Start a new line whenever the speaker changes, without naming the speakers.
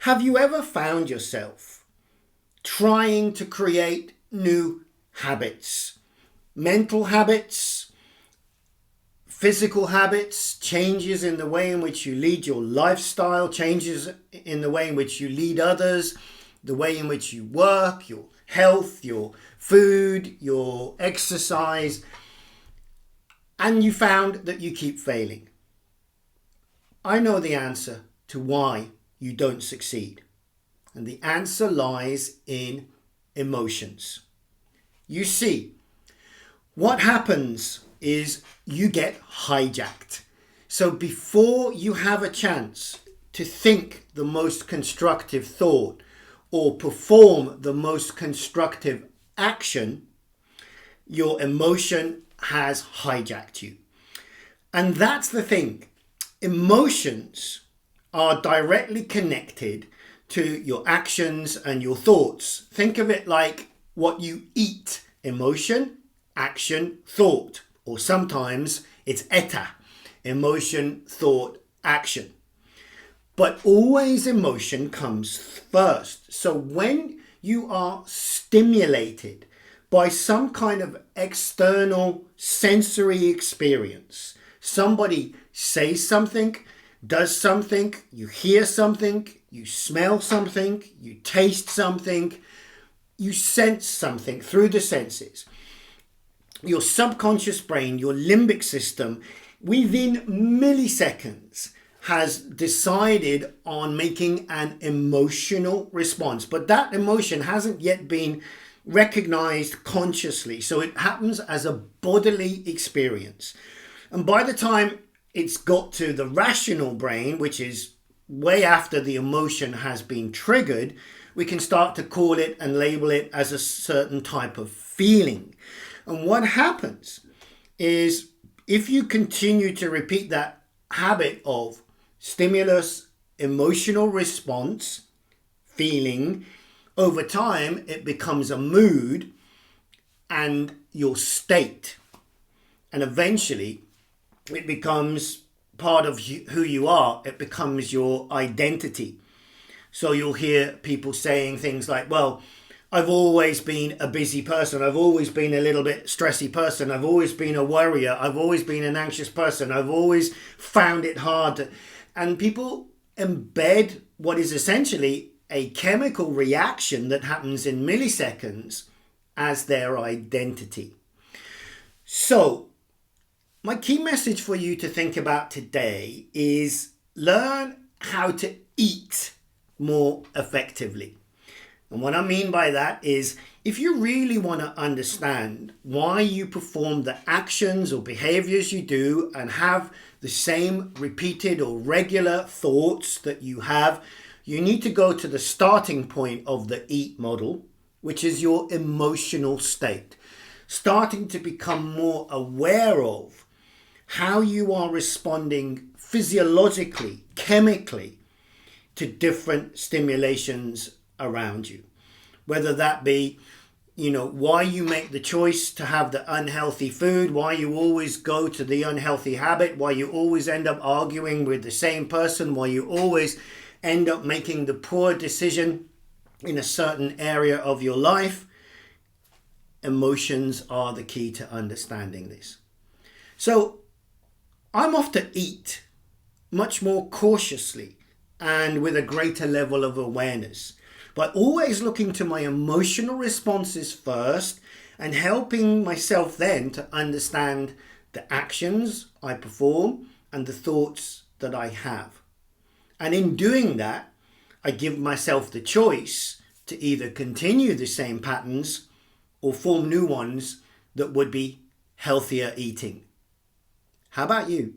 Have you ever found yourself trying to create new habits, mental habits, physical habits, changes in the way in which you lead your lifestyle, changes in the way in which you lead others, the way in which you work, your health, your food, your exercise, and you found that you keep failing? I know the answer to why you don't succeed. And the answer lies in emotions. You see, what happens is you get hijacked. So before you have a chance to think the most constructive thought or perform the most constructive action, your emotion has hijacked you. And that's the thing. Emotions are directly connected to your actions and your thoughts. Think of it like what you eat. Emotion, action, thought. Or sometimes it's ETA. Emotion, thought, action. But always emotion comes first. So when you are stimulated by some kind of external sensory experience, somebody says something, does something, you hear something, you smell something, you taste something, you sense something through the senses. Your subconscious brain, your limbic system, within milliseconds has decided on making an emotional response. But that emotion hasn't yet been recognized consciously. So it happens as a bodily experience. And by the time it's got to the rational brain, which is way after the emotion has been triggered, we can start to call it and label it as a certain type of feeling. And what happens is if you continue to repeat that habit of stimulus, emotional response, feeling, over time it becomes a mood and your state. And eventually it becomes part of who you are. It becomes your identity. So you'll hear people saying things like, well, I've always been a busy person. I've always been a little bit stressy person. I've always been a worrier. I've always been an anxious person. I've always found it hard. And people embed what is essentially a chemical reaction that happens in milliseconds as their identity. So my key message for you to think about today is learn how to eat more effectively. And what I mean by that is if you really want to understand why you perform the actions or behaviors you do and have the same repeated or regular thoughts that you have, you need to go to the starting point of the EAT model, which is your emotional state. Starting to become more aware of how you are responding physiologically, chemically to different stimulations around you. Whether that be, why you make the choice to have the unhealthy food, why you always go to the unhealthy habit, why you always end up arguing with the same person, why you always end up making the poor decision in a certain area of your life. Emotions are the key to understanding this. So I'm off to eat much more cautiously and with a greater level of awareness, but always looking to my emotional responses first and helping myself then to understand the actions I perform and the thoughts that I have. And in doing that, I give myself the choice to either continue the same patterns or form new ones that would be healthier eating. How about you?